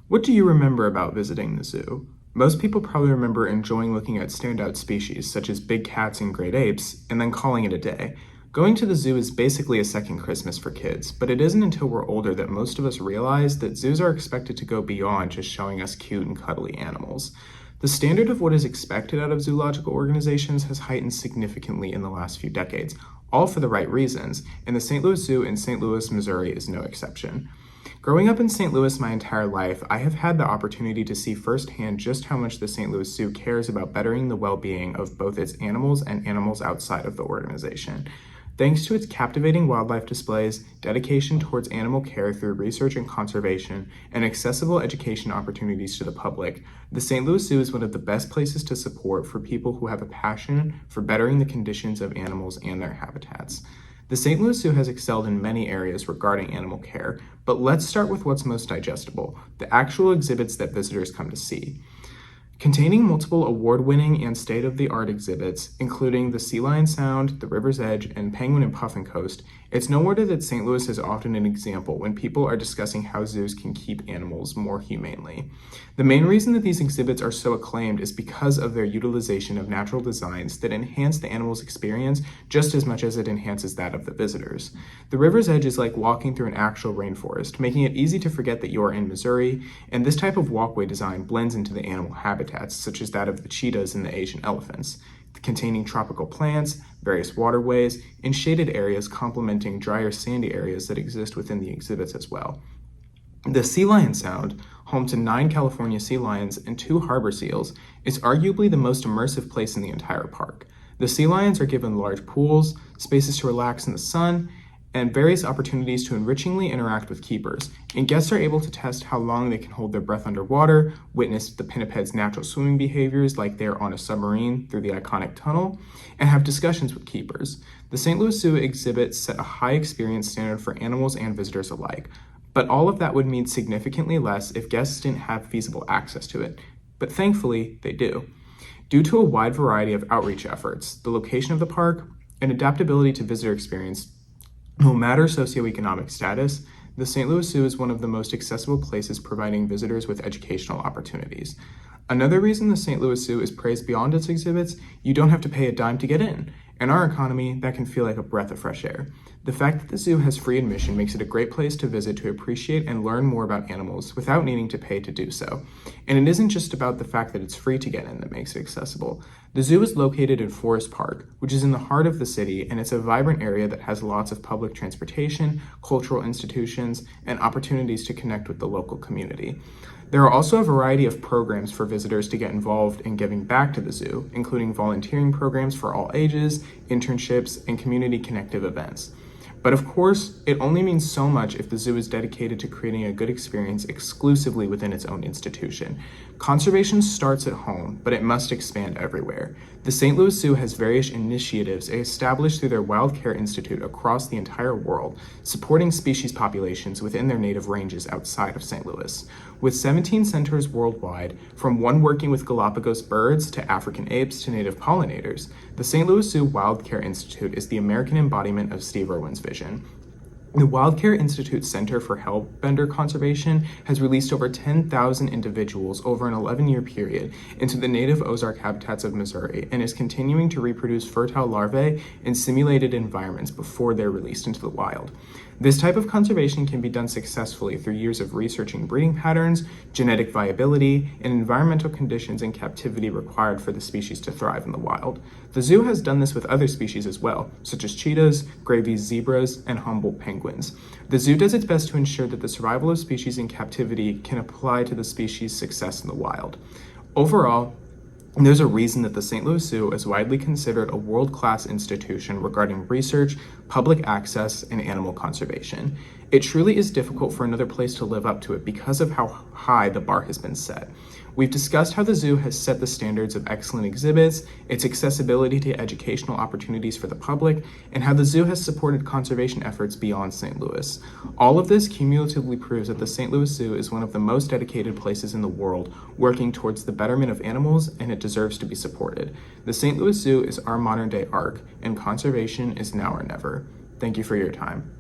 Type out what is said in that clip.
What do you remember about visiting the zoo? Most people probably remember enjoying looking at standout species, such as big cats and great apes, and then calling it a day. Going to the zoo is basically a second Christmas for kids, but it isn't until we're older that most of us realize that zoos are expected to go beyond just showing us cute and cuddly animals. The standard of what is expected out of zoological organizations has heightened significantly in the last few decades, all for the right reasons, and the St. Louis Zoo in St. Louis, Missouri is no exception. Growing up in St. Louis my entire life, I have had the opportunity to see firsthand just how much the St. Louis Zoo cares about bettering the well-being of both its animals and animals outside of the organization. Thanks to its captivating wildlife displays, dedication towards animal care through research and conservation, and accessible education opportunities to the public, the St. Louis Zoo is one of the best places to support for people who have a passion for bettering the conditions of animals and their habitats. The St. Louis Zoo has excelled in many areas regarding animal care, but let's start with what's most digestible, the actual exhibits that visitors come to see. Containing multiple award-winning and state-of-the-art exhibits, including the Sea Lion Sound, the River's Edge, and Penguin and Puffin Coast, it's no wonder that St. Louis is often an example when people are discussing how zoos can keep animals more humanely. The main reason that these exhibits are so acclaimed is because of their utilization of natural designs that enhance the animal's experience just as much as it enhances that of the visitors. The River's Edge is like walking through an actual rainforest, making it easy to forget that you are in Missouri, and this type of walkway design blends into the animal habitats, such as that of the cheetahs and the Asian elephants, containing tropical plants, various waterways, and shaded areas complementing drier sandy areas that exist within the exhibits as well. The Sea Lion Sound, home to 9 California sea lions and 2 harbor seals, is arguably the most immersive place in the entire park. The sea lions are given large pools, spaces to relax in the sun, and various opportunities to enrichingly interact with keepers, and guests are able to test how long they can hold their breath underwater, witness the pinnipeds' natural swimming behaviors like they're on a submarine through the iconic tunnel, and have discussions with keepers. The St. Louis Zoo exhibits set a high experience standard for animals and visitors alike, but all of that would mean significantly less if guests didn't have feasible access to it. But thankfully, they do. Due to a wide variety of outreach efforts, the location of the park, and adaptability to visitor experience, no matter socioeconomic status, the St. Louis Zoo is one of the most accessible places providing visitors with educational opportunities. Another reason the St. Louis Zoo is praised beyond its exhibits, you don't have to pay a dime to get in. In our economy, that can feel like a breath of fresh air. The fact that the zoo has free admission makes it a great place to visit to appreciate and learn more about animals without needing to pay to do so. And it isn't just about the fact that it's free to get in that makes it accessible. The zoo is located in Forest Park, which is in the heart of the city, and it's a vibrant area that has lots of public transportation, cultural institutions, and opportunities to connect with the local community. There are also a variety of programs for visitors to get involved in giving back to the zoo, including volunteering programs for all ages, internships, and community connective events. But of course, it only means so much if the zoo is dedicated to creating a good experience exclusively within its own institution. Conservation starts at home, but it must expand everywhere. The St. Louis Zoo has various initiatives established through their Wild Care Institute across the entire world, supporting species populations within their native ranges outside of St. Louis. With 17 centers worldwide, from one working with Galapagos birds to African apes to native pollinators, the St. Louis Zoo Wild Care Institute is the American embodiment of Steve Irwin's vision. The Wild Care Institute Center for Hellbender Conservation has released over 10,000 individuals over an 11-year period into the native Ozark habitats of Missouri and is continuing to reproduce fertile larvae in simulated environments before they're released into the wild. This type of conservation can be done successfully through years of researching breeding patterns, genetic viability, and environmental conditions in captivity required for the species to thrive in the wild. The zoo has done this with other species as well, such as cheetahs, Gravy's zebras, and Humboldt penguins. The zoo does its best to ensure that the survival of species in captivity can apply to the species' success in the wild. Overall, there's a reason that the St. Louis Zoo is widely considered a world-class institution regarding research, public access, and animal conservation. It truly is difficult for another place to live up to it because of how high the bar has been set. We've discussed how the zoo has set the standards of excellent exhibits, its accessibility to educational opportunities for the public, and how the zoo has supported conservation efforts beyond St. Louis. All of this cumulatively proves that the St. Louis Zoo is one of the most dedicated places in the world working towards the betterment of animals, and it deserves to be supported. The St. Louis Zoo is our modern-day ARC, and conservation is now or never. Thank you for your time.